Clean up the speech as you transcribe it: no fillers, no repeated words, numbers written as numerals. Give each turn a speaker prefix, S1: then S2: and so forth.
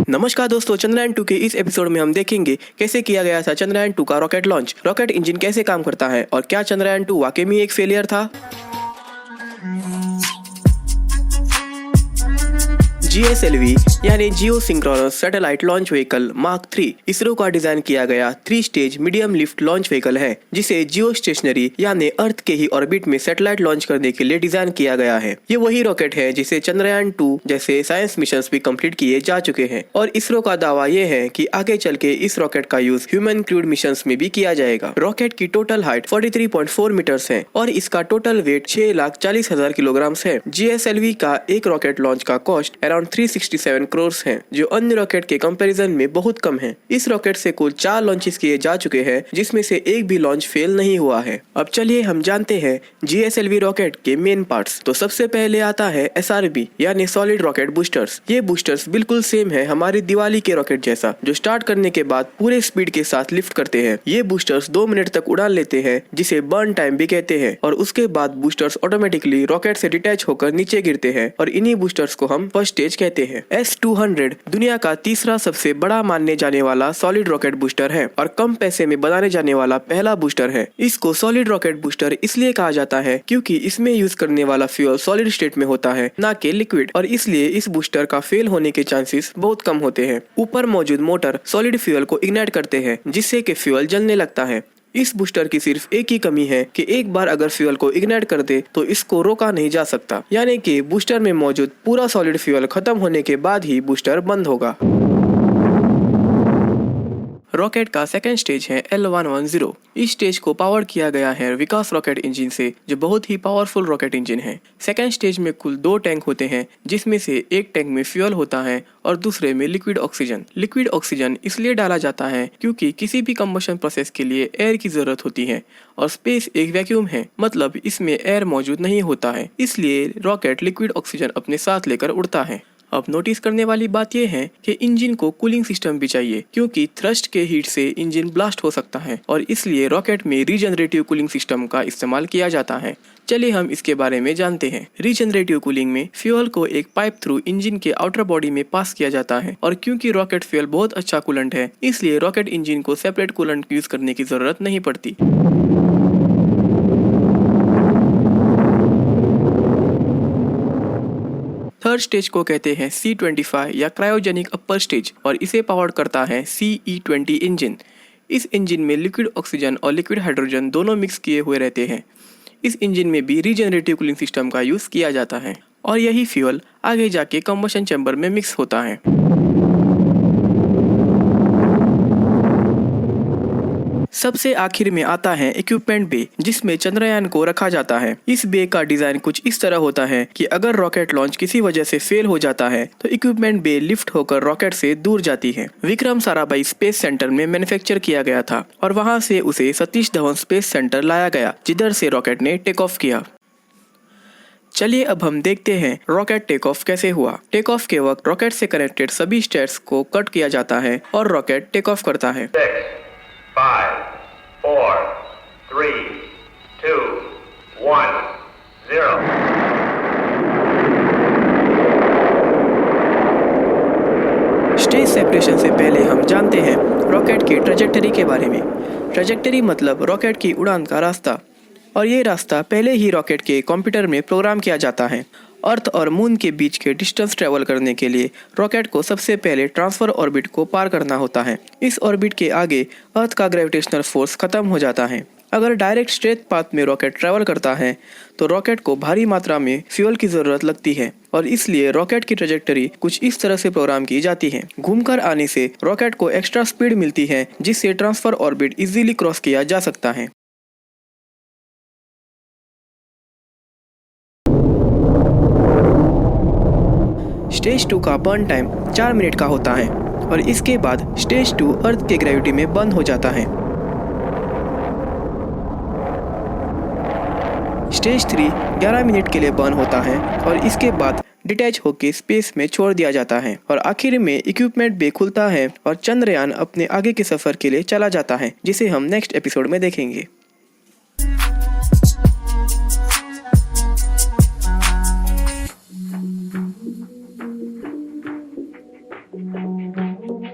S1: नमस्कार दोस्तों, चंद्रयान 2 के इस एपिसोड में हम देखेंगे कैसे किया गया था चंद्रयान 2 का रॉकेट लॉन्च, रॉकेट इंजन कैसे काम करता है और क्या चंद्रयान 2 वाकई में एक फेलियर था। GSLV यानी geosynchronous satellite launch vehicle mark 3 ISRO का डिजाइन किया गया 3 stage medium lift launch vehicle है, जिसे जियो स्टेशनरी यानी अर्थ के ही ऑर्बिट में सैटेलाइट लॉन्च करने के लिए डिजाइन किया गया है। ये वही रॉकेट है जिसे चंद्रयान 2 जैसे साइंस मिशन भी कंप्लीट किए जा चुके हैं और इसरो का दावा ये है कि आगे चल के इस रॉकेट का यूज ह्यूमन क्रूड मिशन में भी किया जाएगा। रॉकेट की टोटल हाइट 43.4 मीटर्स है और इसका टोटल वेट 6,40,000 किलोग्राम है। GSLV का एक रॉकेट लॉन्च का कॉस्ट अराउंड 367 करोड़ है, जो अन्य रॉकेट के कंपैरिजन में बहुत कम है। इस रॉकेट से कुल 4 लॉन्चेस किए जा चुके हैं, जिसमें से एक भी लॉन्च फेल नहीं हुआ है। अब चलिए हम जानते हैं GSLV रॉकेट के मेन पार्ट्स। तो सबसे पहले आता है SRB यानी सॉलिड रॉकेट बूस्टर्स। ये बूस्टर्स बिल्कुल सेम है हमारी दिवाली के रॉकेट जैसा, जो स्टार्ट करने के बाद पूरे स्पीड के साथ लिफ्ट करते हैं। ये बूस्टर्स 2 मिनट तक उड़ान लेते हैं, जिसे बर्न टाइम भी कहते हैं, और उसके बाद बूस्टर्स ऑटोमेटिकली रॉकेट से डिटैच होकर नीचे गिरते हैं और इन्हीं बूस्टर्स को हम फर्स्ट स्टेज कहते हैं। S-200 दुनिया का तीसरा सबसे बड़ा मानने जाने वाला सॉलिड रॉकेट बूस्टर है और कम पैसे में बनाने जाने वाला पहला बूस्टर है। इसको सॉलिड रॉकेट बूस्टर इसलिए कहा जाता है क्योंकि इसमें यूज करने वाला फ्यूल सॉलिड स्टेट में होता है, ना कि लिक्विड, और इसलिए इस बूस्टर का फेल होने के चांसेस बहुत कम होते हैं। ऊपर मौजूद मोटर सॉलिड फ्यूल को इग्नाइट करते हैं, जिससे कि फ्यूल जलने लगता है। इस बूस्टर की सिर्फ एक ही कमी है कि एक बार अगर फ्यूल को इग्नाइट कर दे तो इसको रोका नहीं जा सकता, यानी कि बूस्टर में मौजूद पूरा सॉलिड फ्यूल खत्म होने के बाद ही बूस्टर बंद होगा। रॉकेट का सेकंड स्टेज है L110। इस स्टेज को पावर किया गया है विकास रॉकेट इंजन से, जो बहुत ही पावरफुल रॉकेट इंजन है। सेकंड स्टेज में कुल 2 टैंक होते हैं, जिसमें से एक टैंक में फ्यूल होता है और दूसरे में लिक्विड ऑक्सीजन। लिक्विड ऑक्सीजन इसलिए डाला जाता है क्योंकि किसी भी कंबशन प्रोसेस के लिए एयर की जरूरत होती है और स्पेस एक वैक्यूम है, मतलब इसमें एयर मौजूद नहीं होता है, इसलिए रॉकेट लिक्विड ऑक्सीजन अपने साथ लेकर उड़ता है। अब नोटिस करने वाली बात यह है कि इंजन को कूलिंग सिस्टम भी चाहिए, क्योंकि थ्रस्ट के हीट से इंजन ब्लास्ट हो सकता है और इसलिए रॉकेट में रीजनरेटिव कूलिंग सिस्टम का इस्तेमाल किया जाता है। चलिए हम इसके बारे में जानते हैं। रीजनरेटिव कूलिंग में फ्यूल को एक पाइप थ्रू इंजन के आउटर बॉडी में पास किया जाता है और क्योंकि रॉकेट फ्यूल बहुत अच्छा कूलेंट है, इसलिए रॉकेट इंजन को सेपरेट कूलेंट यूज करने की जरूरत नहीं पड़ती। थर्ड स्टेज को कहते हैं C-25 या क्रायोजेनिक अपर स्टेज और इसे पावर करता है CE-20 इंजन। इस इंजन में लिक्विड ऑक्सीजन और लिक्विड हाइड्रोजन दोनों मिक्स किए हुए रहते हैं। इस इंजन में भी रीजनरेटिव कूलिंग सिस्टम का यूज किया जाता है और यही फ्यूल आगे जाके कंबशन चैम्बर में मिक्स होता है। सबसे आखिर में आता है इक्विपमेंट बे, जिसमें चंद्रयान को रखा जाता है। इस बे का डिजाइन कुछ इस तरह होता है कि अगर रॉकेट लॉन्च किसी वजह से फेल हो जाता है तो इक्विपमेंट बे लिफ्ट होकर रॉकेट से दूर जाती है। विक्रम साराभाई स्पेस सेंटर में मैन्युफैक्चर किया गया था और वहां से उसे सतीश धवन स्पेस सेंटर लाया गया, जिधर से रॉकेट ने टेक ऑफ किया। चलिए अब हम देखते हैं रॉकेट टेक ऑफ कैसे हुआ। टेक ऑफ के वक्त रॉकेट से कनेक्टेड सभी स्टेट्स को कट किया जाता है और रॉकेट टेक ऑफ करता है।
S2: 5, 4, 3, 2, 1, 0।
S1: स्टेज सेपरेशन से पहले हम जानते हैं रॉकेट की ट्रैजेक्टरी के बारे में। ट्रैजेक्टरी मतलब रॉकेट की उड़ान का रास्ता, और ये रास्ता पहले ही रॉकेट के कंप्यूटर में प्रोग्राम किया जाता है। अर्थ और मून के बीच के डिस्टेंस ट्रेवल करने के लिए रॉकेट को सबसे पहले ट्रांसफर ऑर्बिट को पार करना होता है। इस ऑर्बिट के आगे अर्थ का ग्रेविटेशनल फोर्स खत्म हो जाता है। अगर डायरेक्ट स्ट्रेट पाथ में रॉकेट ट्रेवल करता है तो रॉकेट को भारी मात्रा में फ्यूल की जरूरत लगती है और इसलिए रॉकेट की ट्रैजेक्टरी कुछ इस तरह से प्रोग्राम की जाती है। घूमकर आने से रॉकेट को एक्स्ट्रा स्पीड मिलती है, जिससे ट्रांसफर ऑर्बिट इजीली क्रॉस किया जा सकता है। स्टेज 2 का बर्न टाइम 4 मिनट का होता है और इसके बाद स्टेज 2 अर्थ के ग्रेविटी में बंद हो जाता है। स्टेज 3 11 मिनट के लिए बर्न होता है और इसके बाद डिटैच होकर स्पेस में छोड़ दिया जाता है और आखिर में इक्विपमेंट बे खुलता है और चंद्रयान अपने आगे के सफर के लिए चला जाता है, जिसे हम नेक्स्ट एपिसोड में देखेंगे।